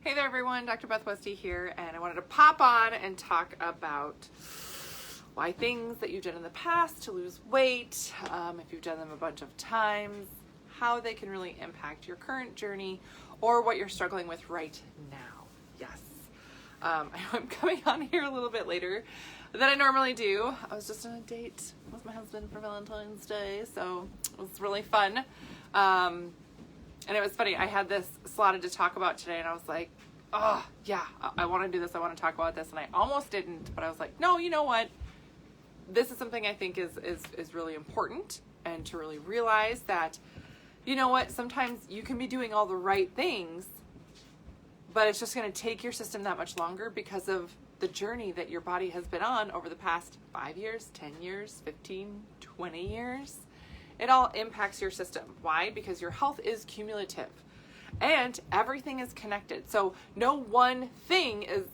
Hey there everyone, Dr. Beth Westy here, and I wanted to pop on and talk about why things that you've done in the past to lose weight, if you've done them a bunch of times, how they can really impact your current journey or what you're struggling with right now. Yes. I'm coming on here a little bit later than I normally do. I was just on a date with my husband for Valentine's Day, so it was really fun. And it was funny, I had this slotted to talk about today, and I was like, oh, yeah, I want to do this, I want to talk about this, and I almost didn't, but I was like, no, you know what? This is something I think is really important, and to really realize that, you know what, sometimes you can be doing all the right things, but it's just going to take your system that much longer because of the journey that your body has been on over the past 5 years, 10 years, 15, 20 years. It all impacts your system. Why? Because your health is cumulative and everything is connected. So no one thing is,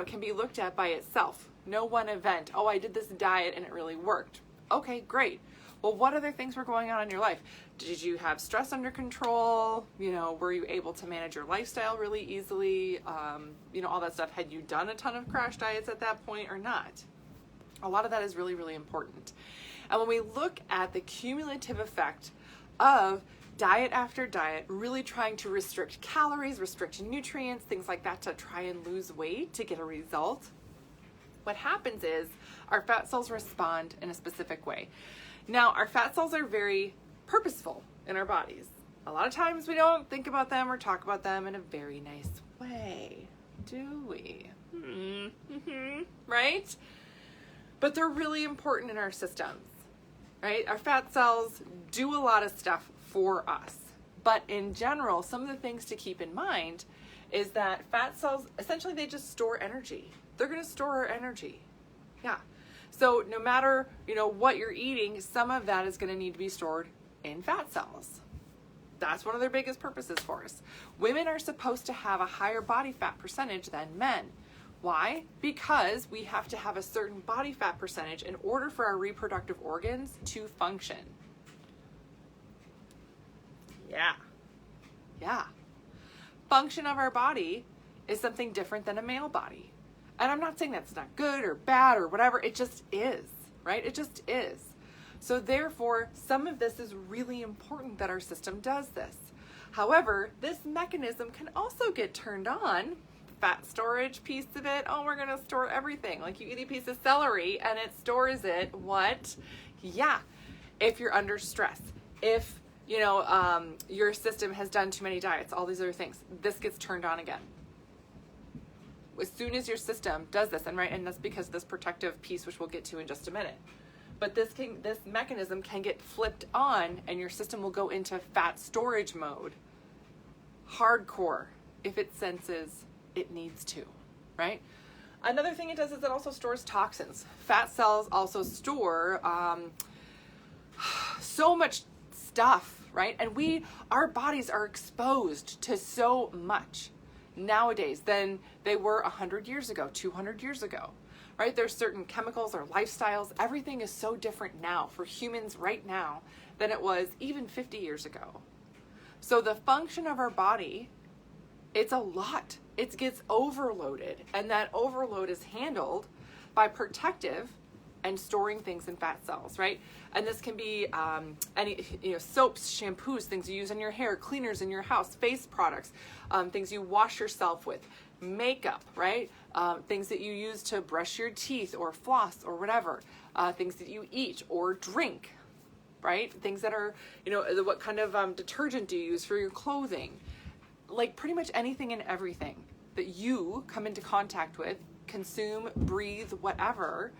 can be looked at by itself. No one event. Oh, I did this diet and it really worked. Okay, great. Well, what other things were going on in your life? Did you have stress under control? Were you able to manage your lifestyle really easily? All that stuff. Had you done a ton of crash diets at that point or not? A lot of that is really, really important. And when we look at the cumulative effect of diet after diet, really trying to restrict calories, restrict nutrients, things like that to try and lose weight to get a result, what happens is our fat cells respond in a specific way. Now, our fat cells are very purposeful in our bodies. A lot of times we don't think about them or talk about them in a very nice way, do we? Right? But they're really important in our systems. Right? Our fat cells do a lot of stuff for us. But in general, some of the things to keep in mind is that fat cells, essentially they just store energy. They're going to store our energy. Yeah. So no matter, what you're eating, some of that is going to need to be stored in fat cells. That's one of their biggest purposes for us. Women are supposed to have a higher body fat percentage than men. Why? Because we have to have a certain body fat percentage in order for our reproductive organs to function. Yeah. Function of our body is something different than a male body. And I'm not saying that's not good or bad or whatever. It just is, right? It just is. So therefore, some of this is really important that our system does this. However, this mechanism can also get turned on. Fat storage piece of it. Oh, we're going to store everything. Like you eat a piece of celery and it stores it. What? Yeah. If you're under stress, if, your system has done too many diets, all these other things, this gets turned on again. As soon as your system does this, and that's because of this protective piece, which we'll get to in just a minute. But this mechanism can get flipped on and your system will go into fat storage mode. Hardcore if it senses it needs to, right? Another thing it does is it also stores toxins. Fat cells also store so much stuff, right? And our bodies are exposed to so much nowadays than they were 100 years ago, 200 years ago, right? There's certain chemicals or lifestyles. Everything is so different now for humans right now than it was even 50 years ago. So the function of our body, it's a lot. It gets overloaded, and that overload is handled by protective and storing things in fat cells, right? And this can be any soaps, shampoos, things you use in your hair, cleaners in your house, face products, things you wash yourself with, makeup, right? Things that you use to brush your teeth or floss or whatever, things that you eat or drink, right? Things that are, what kind of detergent do you use for your clothing? Like pretty much anything and everything that you come into contact with, consume, breathe, whatever,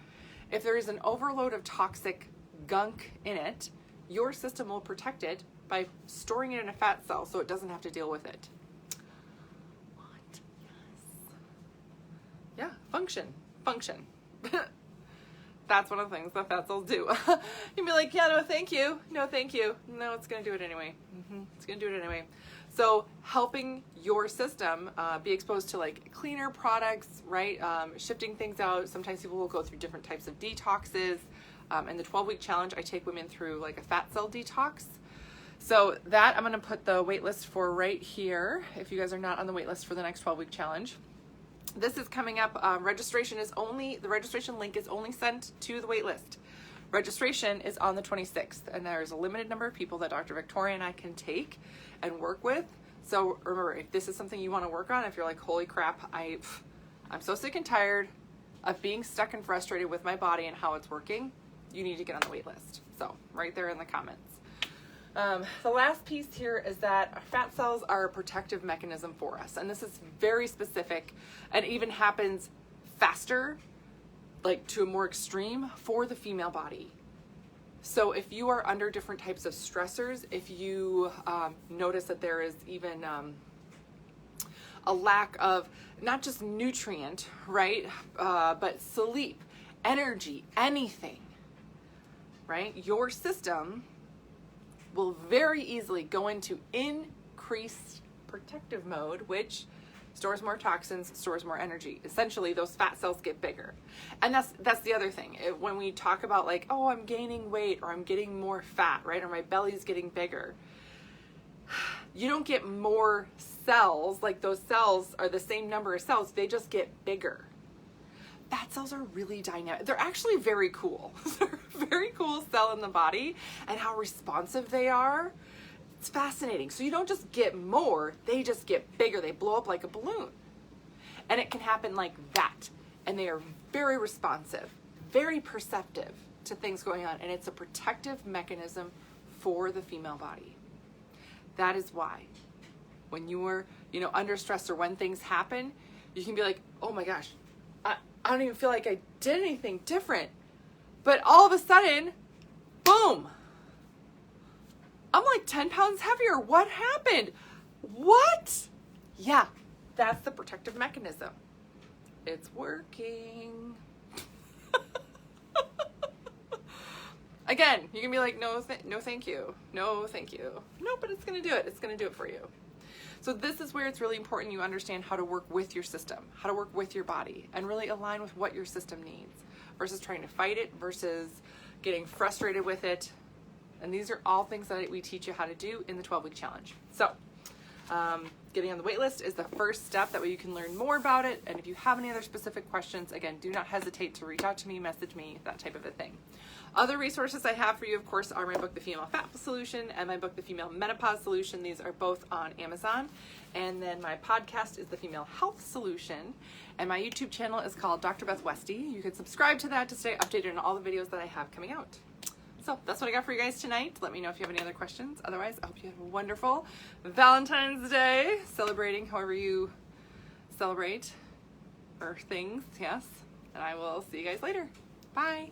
if there is an overload of toxic gunk in it, your system will protect it by storing it in a fat cell so it doesn't have to deal with it. What? Yes. Yeah, function. That's one of the things that fat cells do. You'd be like, yeah, no, thank you. No, thank you. No, it's going to do it anyway. It's going to do it anyway. So helping your system be exposed to like cleaner products, right? Shifting things out. Sometimes people will go through different types of detoxes. In the 12-week challenge, I take women through like a fat cell detox. So that I'm going to put the wait list for right here if you guys are not on the wait list for the next 12-week challenge. This is coming up. The registration link is only sent to the wait list. Registration is on the 26th, and there's a limited number of people that Dr. Victoria and I can take and work with. So remember, if this is something you want to work on, if you're like, holy crap, I'm so sick and tired of being stuck and frustrated with my body and how it's working, you need to get on the wait list. So right there in the comments. The last piece here is that our fat cells are a protective mechanism for us. And this is very specific and even happens faster, like to a more extreme, for the female body. So if you are under different types of stressors, if you notice that there is even a lack of not just nutrient, right, but sleep, energy, anything, right, your system will very easily go into increased protective mode, which stores more toxins, stores more energy. Essentially, those fat cells get bigger. And that's the other thing. When we talk about like, oh, I'm gaining weight or I'm getting more fat, right, or my belly's getting bigger, you don't get more cells. Like, those cells are the same number of cells, they just get bigger. Fat cells are really dynamic. They're actually very cool. They're a very cool cell in the body, and how responsive they are. It's fascinating. So you don't just get more, they just get bigger. They blow up like a balloon. And it can happen like that. And they are very responsive, very perceptive to things going on. And it's a protective mechanism for the female body. That is why when you are, under stress or when things happen, you can be like, oh my gosh, I don't even feel like I did anything different. But all of a sudden, boom, I'm like 10 pounds heavier. What happened? What? Yeah, that's the protective mechanism. It's working. Again, you can be like, no, thank you. No, thank you. No, but it's going to do it. It's going to do it for you. So this is where it's really important you understand how to work with your system, how to work with your body, and really align with what your system needs versus trying to fight it, versus getting frustrated with it. And these are all things that we teach you how to do in the 12-week challenge. So getting on the wait list is the first step. That way you can learn more about it. And if you have any other specific questions, again, do not hesitate to reach out to me, message me, that type of a thing. Other resources I have for you, of course, are my book, The Female Fat Solution, and my book, The Female Menopause Solution. These are both on Amazon. And then my podcast is The Female Health Solution. And my YouTube channel is called Dr. Beth Westy. You can subscribe to that to stay updated on all the videos that I have coming out. So that's what I got for you guys tonight. Let me know if you have any other questions. Otherwise, I hope you have a wonderful Valentine's Day, celebrating however you celebrate, or things, yes. And I will see you guys later. Bye.